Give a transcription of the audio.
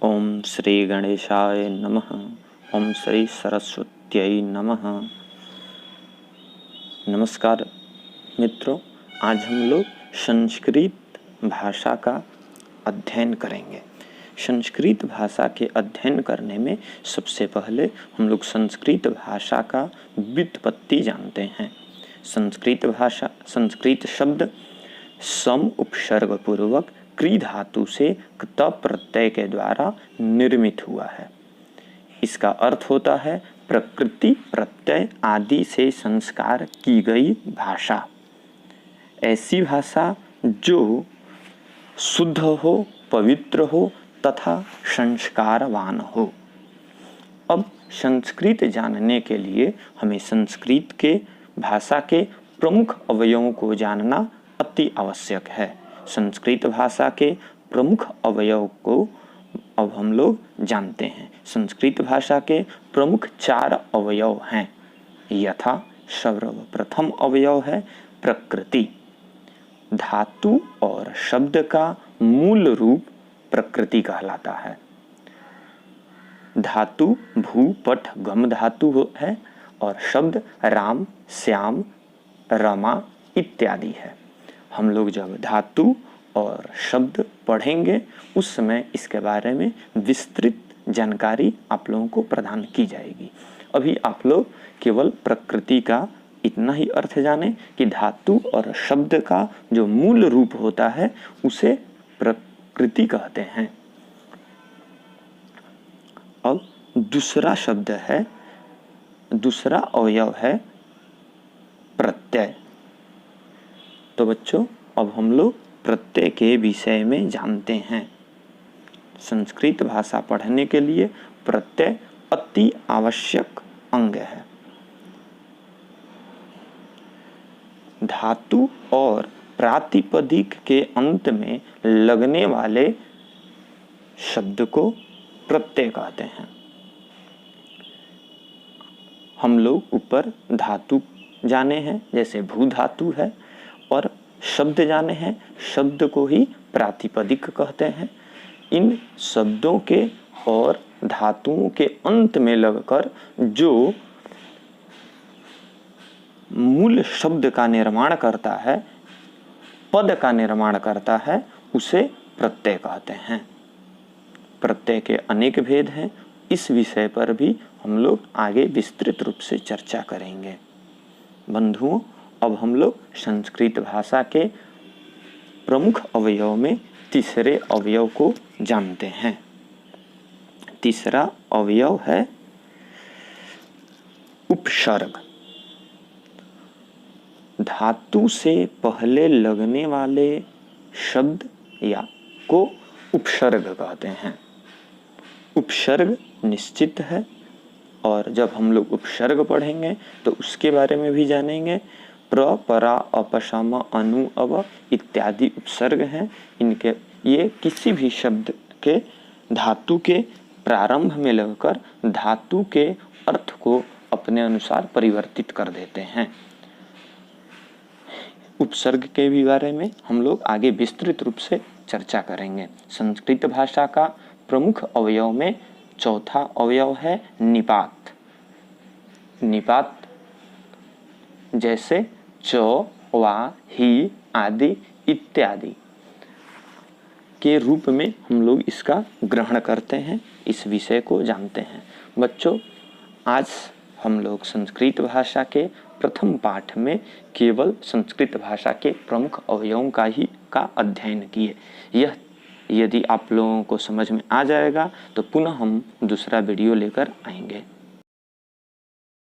ओम श्री गणेशाय नमः। ओम श्री सरस्वत्यै नमः। नमस्कार मित्रों, आज हम लोग संस्कृत भाषा का अध्ययन करेंगे। संस्कृत भाषा के अध्ययन करने में सबसे पहले हम लोग संस्कृत भाषा का व्युत्पत्ति जानते हैं। संस्कृत शब्द सम उपसर्ग पूर्वक क्री धातु से क्त प्रत्यय के द्वारा निर्मित हुआ है। इसका अर्थ होता है प्रकृति, प्रत्यय आदि से संस्कार की गई भाषा। ऐसी भाषा जो शुद्ध हो, पवित्र हो तथा संस्कारवान हो। अब संस्कृत जानने के लिए हमें संस्कृत के भाषा के प्रमुख अवयवों को जानना अति आवश्यक है। संस्कृत भाषा के प्रमुख अवयव को अब हम लोग जानते हैं। संस्कृत भाषा के प्रमुख 4 अवयव हैं। यथा सर्वप्रथम अवयव है प्रकृति। धातु और शब्द का मूल रूप प्रकृति कहलाता है। धातु भू पठ गम धातु है और शब्द राम, श्याम, रमा इत्यादि है। हम लोग जब धातु और शब्द पढ़ेंगे उस समय इसके बारे में विस्तृत जानकारी आप लोगों को प्रदान की जाएगी। अभी आप लोग केवल प्रकृति का इतना ही अर्थ जाने कि धातु और शब्द का जो मूल रूप होता है उसे प्रकृति कहते हैं। अब दूसरा अवयव है प्रत्यय। तो बच्चों, अब हम लोग प्रत्यय के विषय में जानते हैं। संस्कृत भाषा पढ़ने के लिए प्रत्यय अति आवश्यक अंग है। धातु और प्रातिपदिक के अंत में लगने वाले शब्द को प्रत्यय कहते हैं। हम लोग ऊपर धातु जाने हैं, जैसे भू धातु है, और शब्द जाने हैं, शब्द को ही प्रातिपदिक कहते हैं। इन शब्दों के और धातुओं के अंत में लगकर जो मूल शब्द का निर्माण करता है, पद का निर्माण करता है, उसे प्रत्यय कहते हैं। प्रत्यय के अनेक भेद हैं। इस विषय पर भी हम लोग आगे विस्तृत रूप से चर्चा करेंगे। बंधुओं, अब हम लोग संस्कृत भाषा के प्रमुख अवयव में तीसरे अवयव को जानते हैं। तीसरा अवयव है उपसर्ग। धातु से पहले लगने वाले शब्द या को उपसर्ग कहते हैं। उपसर्ग निश्चित है और जब हम लोग उपसर्ग पढ़ेंगे तो उसके बारे में भी जानेंगे। प्र, परा, अपशम, अनु, अव इत्यादि उपसर्ग हैं। ये किसी भी शब्द के धातु के प्रारंभ में लगकर धातु के अर्थ को अपने अनुसार परिवर्तित कर देते हैं। उपसर्ग के भी बारे में हम लोग आगे विस्तृत रूप से चर्चा करेंगे। संस्कृत भाषा का प्रमुख अवयव में चौथा अवयव है निपात। निपात जैसे च, वा, ही आदि इत्यादि के रूप में हम लोग इसका ग्रहण करते हैं, इस विषय को जानते हैं। बच्चों, आज हम लोग संस्कृत भाषा के प्रथम पाठ में केवल संस्कृत भाषा के प्रमुख अवयवों का अध्ययन किए। यह यदि आप लोगों को समझ में आ जाएगा तो पुनः हम दूसरा वीडियो लेकर आएंगे।